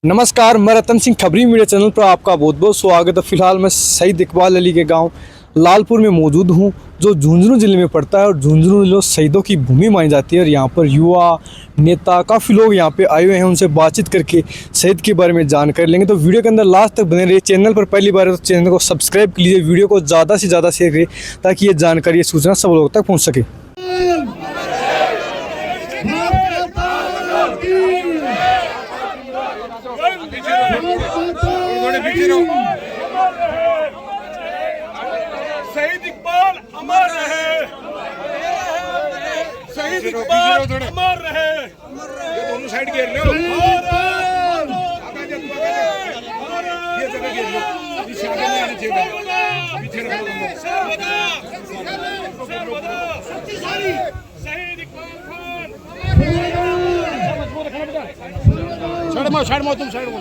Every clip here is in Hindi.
नमस्कार, मैं रतन सिंह खबरी मीडिया चैनल पर आपका बहुत बहुत स्वागत है। फिलहाल मैं शहीद इकबाल अली के गांव लालपुर में मौजूद हूं, जो झुंझुनू जिले में पड़ता है और झुंझुनू जिले शहीदों की भूमि मानी जाती है। और यहां पर युवा नेता काफ़ी लोग यहां पे आए हुए हैं, उनसे बातचीत करके शहीद के बारे में जानकारी लेंगे। तो वीडियो के अंदर लास्ट तक बने रहिए। चैनल पर पहली बार है तो चैनल को सब्सक्राइब कीजिए, वीडियो को ज़्यादा से ज़्यादा शेयर करिए ताकि ये जानकारी, ये सूचना सब लोगों तक पहुँच सके। शहीद इकबाल अमर रहे, शहीद इकबाल अमर रहे। ये दोनों साइड घेर लो, ये जगह घेर लो, इस आगे में आने चाहिए, पीछे रखो। शहीद इकबाल खान, साइड में तुम साइड में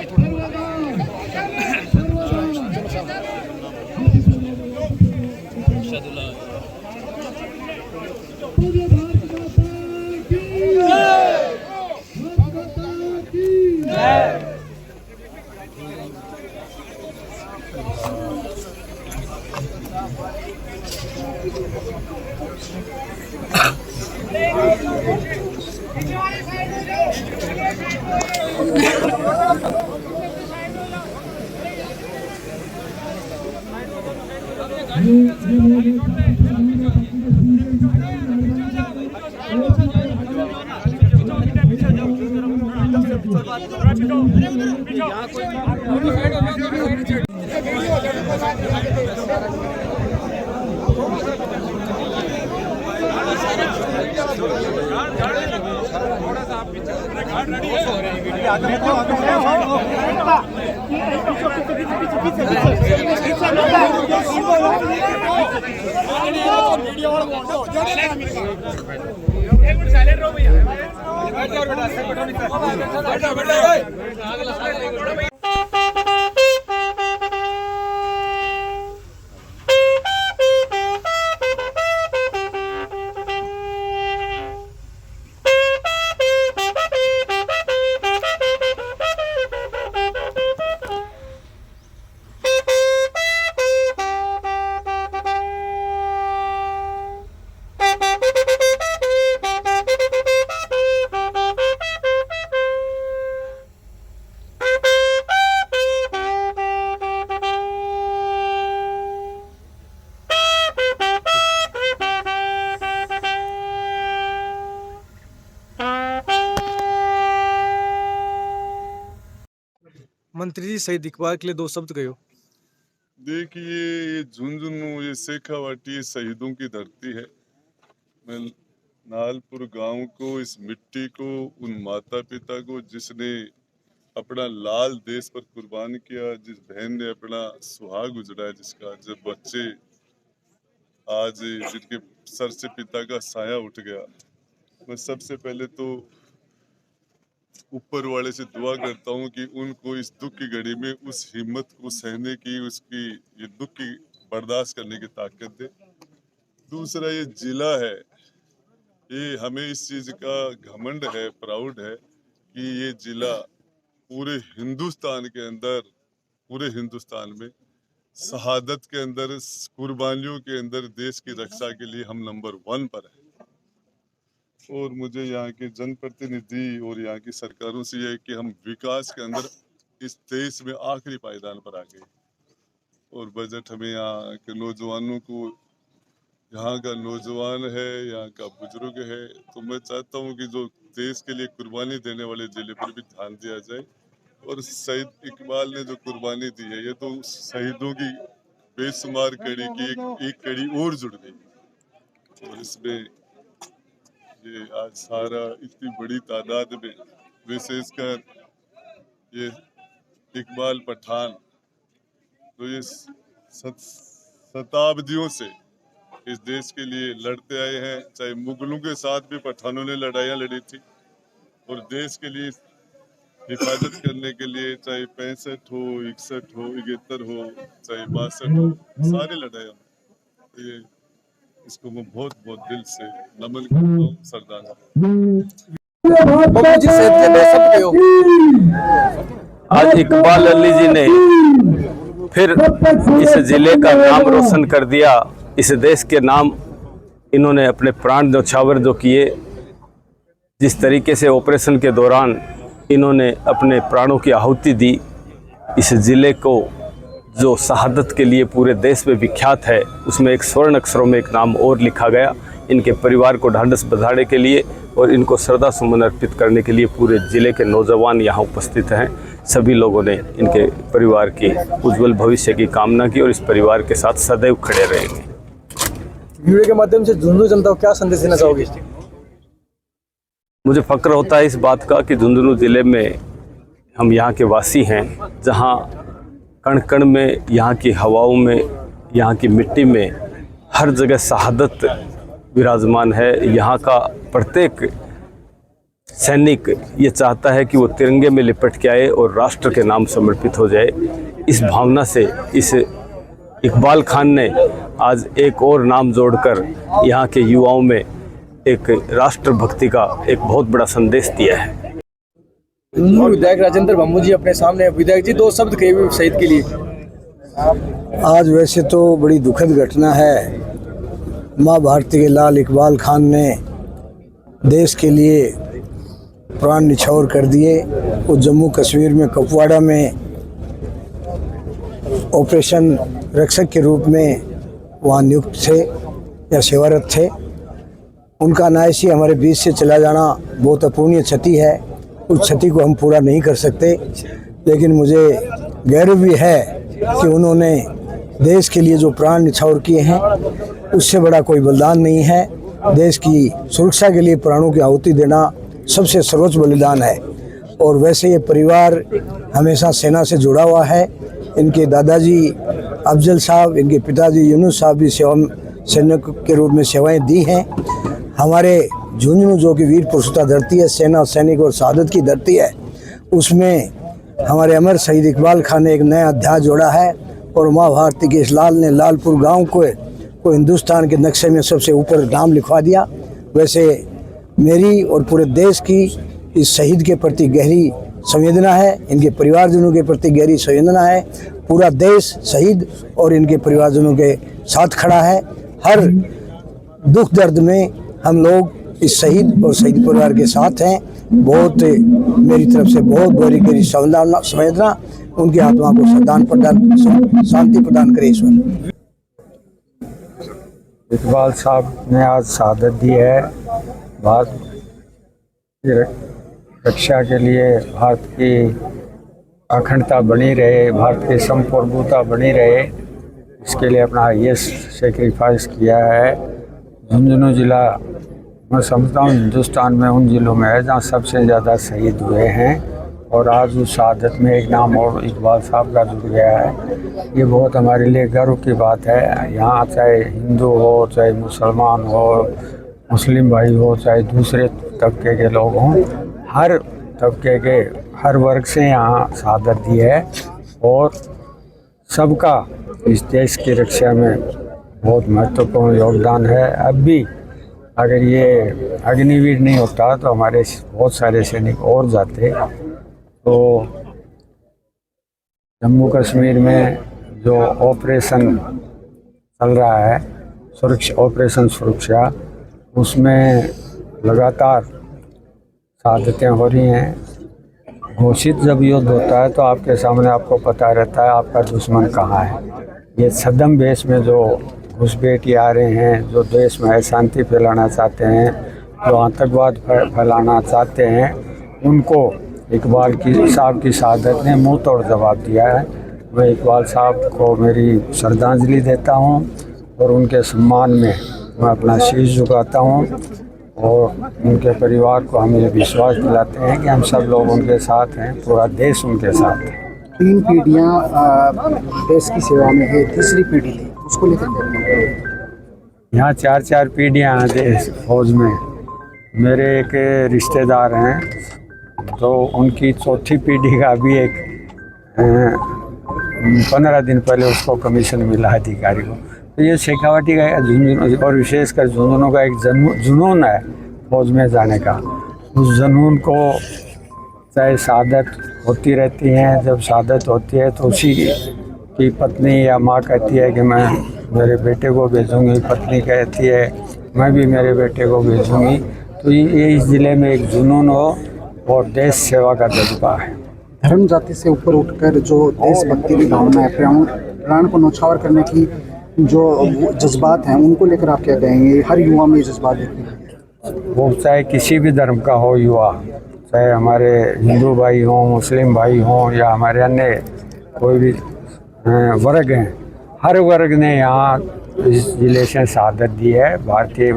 मंत्री जी, शहीद इकबाल के लिए दो शब्द कहो। देखिए, ये झुंझुनू, ये शेखावाटी, ये शहीदों की धरती है। मैं नालपुर गांव को, इस मिट्टी को, उन माता पिता को जिसने अपना लाल देश पर कुर्बान किया, जिस बहन ने अपना सुहाग उजड़ा, जिसका जब बच्चे आज जिनके सर से पिता का साया उठ गया, मैं सबसे पहले तो ऊपर वाले से दुआ करता हूँ कि उनको इस दुख की घड़ी में उस हिम्मत को सहने की, उसकी ये दुख की बर्दाश्त करने की ताकत दे। दूसरा, ये जिला है, ये हमें इस चीज का घमंड है, प्राउड है कि ये जिला पूरे हिंदुस्तान के अंदर, पूरे हिंदुस्तान में शहादत के अंदर, कुर्बानियों के अंदर देश की रक्षा के लिए हम नंबर 1 पर है। और मुझे यहाँ के जनप्रतिनिधि और यहाँ की सरकारों से यह है कि हम विकास के अंदर इस देश में आखिरी पायदान पर आ गए। और बजट हमें यहाँ के नौजवानों को, यहाँ का नौजवान है, यहाँ का बुजुर्ग है, तो मैं चाहता हूँ कि जो देश के लिए कुर्बानी देने वाले जिले पर भी ध्यान दिया जाए। और शहीद इकबाल ने जो कुर्बानी दी है, ये तो शहीदों की बेशुमार कड़ी की एक कड़ी और जुड़ गई। और इसमें ये आज सारा इतनी बड़ी तादाद में, विशेषकर ये इकबाल पठान, तो ये शताब्दियों से इस देश के लिए लड़ते आए हैं। चाहे मुगलों के साथ भी पठानों ने लड़ाइयाँ लड़ी थी, और देश के लिए हिफाजत करने के लिए, चाहे 65 हो, 61 हो, 71 हो, चाहे 62 हो, सारी लड़ाइयाँ, ये इसको मैं बहुत बहुत दिल से नमन करता हूँ, श्रद्धांजलि। बाबू जी, शहीद के दो शब्द कहो। आज इकबाल अली जी ने फिर इस जिले का नाम रोशन कर दिया। इस देश के नाम इन्होंने अपने प्राण न्यौछावर जो किए, जिस तरीके से ऑपरेशन के दौरान इन्होंने अपने प्राणों की आहुति दी, इस ज़िले को जो शहादत के लिए पूरे देश में विख्यात है, उसमें एक स्वर्ण अक्षरों में एक नाम और लिखा गया। इनके परिवार को ढांढस बंधाने के लिए और इनको श्रद्धा सुमन अर्पित करने के लिए पूरे ज़िले के नौजवान यहाँ उपस्थित हैं। सभी लोगों ने इनके परिवार की उज्जवल भविष्य की कामना की और इस परिवार के साथ सदैव खड़े रहेंगे। वीडियो के माध्यम से झुंझुनू जनता को क्या संदेश देना चाहोगे? मुझे फक्र होता है इस बात का कि झुंझुनू ज़िले में हम यहाँ के वासी हैं, जहाँ कण कण में, यहाँ की हवाओं में, यहाँ की मिट्टी में हर जगह शहादत विराजमान है। यहाँ का प्रत्येक सैनिक ये चाहता है कि वो तिरंगे में लिपट के आए और राष्ट्र के नाम समर्पित हो जाए। इस भावना से इस इकबाल खान ने आज एक और नाम जोड़कर यहाँ के युवाओं में एक राष्ट्रभक्ति का एक बहुत बड़ा संदेश दिया है। विधायक राजेंद्र भामू जी अपने सामने। विधायक जी, 2 शब्द कहिए शहीद के लिए। आज वैसे तो बड़ी दुखद घटना है। माँ भारती के लाल इकबाल खान ने देश के लिए प्राण निछावर कर दिए। वो जम्मू कश्मीर में कुपवाड़ा में ऑपरेशन रक्षक के रूप में वहाँ नियुक्त थे या सेवारत थे। उनका अनायासी हमारे बीच से चला जाना बहुत अपूर्णीय क्षति है। उस क्षति को हम पूरा नहीं कर सकते, लेकिन मुझे गर्व भी है कि उन्होंने देश के लिए जो प्राण निछावर किए हैं, उससे बड़ा कोई बलिदान नहीं है। देश की सुरक्षा के लिए प्राणों की आहुति देना सबसे सर्वोच्च बलिदान है। और वैसे ये परिवार हमेशा सेना से जुड़ा हुआ है। इनके दादाजी अफजल साहब, इनके पिताजी यूनुस साहब भी सैनिक के रूप में सेवाएं दी हैं। हमारे झुंझुनू जो कि वीर पुरुषोत्ता धरती है, सेना, सैनिक और शहादत की धरती है, उसमें हमारे अमर शहीद इकबाल खान ने एक नया अध्याय जोड़ा है। और माँ भारती के इस लाल ने लालपुर गांव को हिंदुस्तान के नक्शे में सबसे ऊपर नाम लिखवा दिया। वैसे मेरी और पूरे देश की इस शहीद के प्रति गहरी संवेदना है, इनके परिवारजनों के प्रति गहरी संवेदना है। पूरा देश शहीद और इनके परिवारजनों के साथ खड़ा है। हर दुख दर्द में हम लोग इस शहीद और शहीद परिवार के साथ हैं। बहुत मेरी तरफ से बहुत गहरी संवेदना। उनकी आत्मा को शांति प्रदान करे ईश्वर। इकबाल साहब ने आज शहादत दी है। भारत की रक्षा के लिए, भारत की अखंडता बनी रहे, भारत की संप्रभुता बनी रहे, इसके लिए अपना हाईएस्ट सेक्रीफाइस किया है। झुंझुनू ज़िला मैं समझता हूँ हिंदुस्तान में उन ज़िलों में है जहाँ सबसे ज़्यादा शहीद हुए हैं। और आज उस शहादत में एक नाम और इकबाल साहब का जुड़ गया है। ये बहुत हमारे लिए गर्व की बात है। यहाँ चाहे हिंदू हो, चाहे मुसलमान हो, मुस्लिम भाई हो, चाहे दूसरे तबके के लोग हों, हर तबके के हर वर्ग से यहाँ शहादत दी है। और सबका इस देश की रक्षा में बहुत महत्वपूर्ण योगदान है। अब भी अगर ये अग्निवीर नहीं होता तो हमारे बहुत सारे सैनिक और जाते। तो जम्मू कश्मीर में जो ऑपरेशन चल रहा है, ऑपरेशन सुरक्षा, उसमें लगातार शहादतें हो रही हैं। घोषित जब युद्ध होता है तो आपके सामने आपको पता रहता है आपका दुश्मन कहाँ है। ये सदम बेस में जो घुसपैठी आ रहे हैं, जो देश में अशांति फैलाना चाहते हैं, जो आतंकवाद फैलाना चाहते हैं, उनको इकबाल साहब की शहादत ने मुँह तोड़ जवाब दिया है। मैं इकबाल साहब को मेरी श्रद्धांजलि देता हूँ और उनके सम्मान में मैं अपना शीश झुकाता हूँ। और उनके परिवार को हम ये विश्वास दिलाते हैं कि हम सब लोग उनके साथ हैं, पूरा देश उनके साथ है। 3 पीढ़ियाँ देश की सेवा में है, तीसरी पीढ़ी थी, उसको लेकर यहाँ 4-4 पीढ़ियाँ हैं देश फौज में। मेरे एक रिश्तेदार हैं तो उनकी चौथी पीढ़ी का भी एक 15 दिन पहले उसको कमीशन मिला अधिकारी को। तो ये शेखावटी का झुंझुनू और विशेषकर झुंझुनू का एक जुनून है फौज में जाने का। उस जुनून को चाहे शहादत होती रहती हैं। जब शहादत होती है तो उसी की पत्नी या माँ कहती है कि मैं मेरे बेटे को भेजूंगी, पत्नी कहती है मैं भी मेरे बेटे को भेजूंगी। तो ये इस ज़िले में एक जुनून हो और देश सेवा का जज्बा है। धर्म जाति से ऊपर उठकर जो देशभक्ति की भावना है, प्राण को न्यौछावर करने की जो जज्बात हैं, उनको लेकर आप क्या कहेंगे? हर युवा में ये जज्बात देखने को मिलते हैं। वो चाहे किसी भी धर्म का हो युवा, चाहे हमारे हिंदू भाई हों, मुस्लिम भाई हों या हमारे अन्य कोई भी वर्ग हैं, हर वर्ग ने यहाँ इस जिले से शहादत दी है भारतीय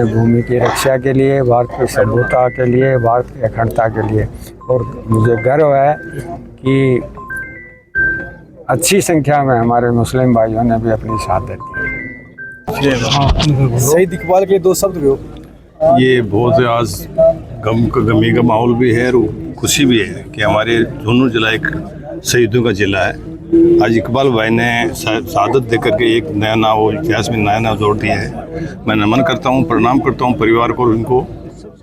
भूमि की रक्षा के लिए, भारत की सभ्यता के लिए, भारत की अखंडता के लिए। और मुझे गर्व है कि अच्छी संख्या में हमारे मुस्लिम भाइयों ने भी अपनी शहादत दी। शहीद इकबाल के दो शब्द हो। ये बहुत आज गमी का माहौल भी है और खुशी भी है कि हमारे झुंझुनू जिला एक शहीदों का जिला है। आज इकबाल भाई ने शहादत देकर के एक नया नाव इतिहास में नया नाव जोड़ दिया है। मैं नमन करता हूँ, प्रणाम करता हूँ परिवार को, उनको।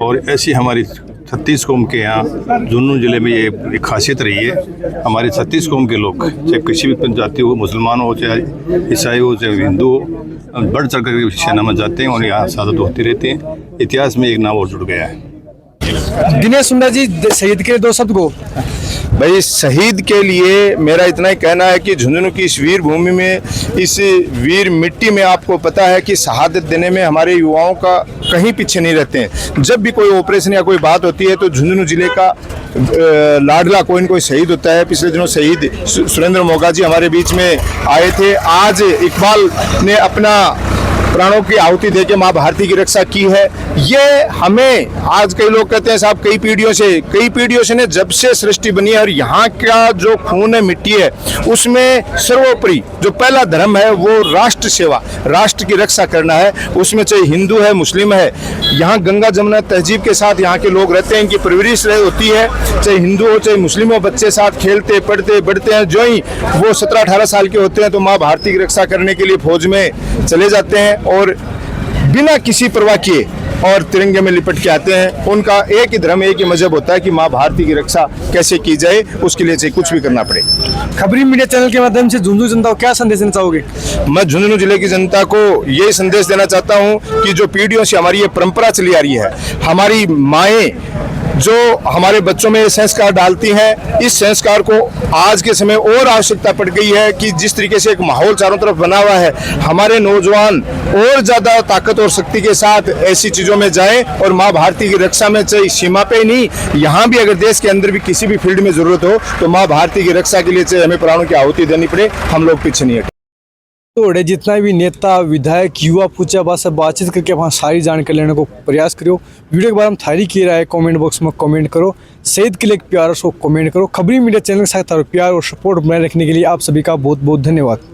और ऐसी हमारी 36 कौम के यहाँ झुंझुनू जिले में ये एक खासियत रही है। हमारे 36 कौम के लोग, चाहे किसी भी जाति हो, मुसलमान हो, चाहे ईसाई हो, चाहे हिंदू हो, बढ़ चढ़ कर सेना में जाते हैं और यहाँ शहादत होती रहती है। इतिहास में एक नाम और जुड़ गया है। दिनेश सुंदर जी, शहीद के दो शब्द को। भाई शहीद के लिए मेरा इतना ही कहना है कि झुंझुनू की इस वीर भूमि में, इस वीर मिट्टी में आपको पता है कि शहादत देने में हमारे युवाओं का कहीं पीछे नहीं रहते हैं। जब भी कोई ऑपरेशन या कोई बात होती है तो झुंझुनू जिले का लाडला कोई न कोई शहीद होता है। पिछले दिनों शहीद सुरेंद्र मोगा जी हमारे बीच में आए थे। आज इकबाल ने अपना प्राणों की आहुति देके माँ भारती की रक्षा की है। ये हमें आज कई लोग कहते हैं साहब कई पीढ़ियों से ने जब से सृष्टि बनी है और यहाँ का जो खून है, मिट्टी है, उसमें सर्वोपरि जो पहला धर्म है वो राष्ट्र सेवा, राष्ट्र की रक्षा करना है। उसमें चाहे हिंदू है, मुस्लिम है, यहाँ गंगा जमुना तहजीब के साथ यहाँ के लोग रहते हैं, इनकी परवरिश होती है। चाहे हिंदू हो चाहे मुस्लिम हो, बच्चे साथ खेलते पढ़ते बढ़ते हैं। जो ही वो 17-18 साल के होते हैं तो माँ भारती की रक्षा करने के लिए फौज में चले जाते हैं और बिना किसी परवाह किए और तिरंगे में लिपट के आते हैं। उनका एक ही धर्म, एक ही मजहब होता है कि माँ भारती की रक्षा कैसे की जाए, उसके लिए चाहे कुछ भी करना पड़े। खबरी मीडिया चैनल के माध्यम से झुंझुनू जनता को क्या संदेश देना चाहोगे? मैं झुंझुनू जिले की जनता को यही संदेश देना चाहता हूँ कि जो पीढ़ियों से हमारी ये परंपरा चली आ रही है, हमारी माएँ जो हमारे बच्चों में संस्कार डालती हैं, इस संस्कार को आज के समय और आवश्यकता पड़ गई है कि जिस तरीके से एक माहौल चारों तरफ बना हुआ है, हमारे नौजवान और ज़्यादा ताकत और शक्ति के साथ ऐसी चीज़ों में जाएं और माँ भारती की रक्षा में चाहे सीमा पे ही नहीं, यहाँ भी अगर देश के अंदर भी किसी भी फील्ड में ज़रूरत हो तो माँ भारती की रक्षा के लिए चाहे हमें प्राणों की आहुति देनी पड़े, हम लोग पीछे नहीं हटें। तो जितना भी नेता, विधायक, युवा पूछा बात से बातचीत करके अपना सारी जानकारी लेने को प्रयास करो। वीडियो के बारे में थारी किया रहा है कमेंट बॉक्स में कमेंट करो। शहीद के लिए एक प्यार उसको कमेंट करो। खबरी मीडिया चैनल के साथ प्यार और सपोर्ट बनाए रखने के लिए आप सभी का बहुत बहुत धन्यवाद।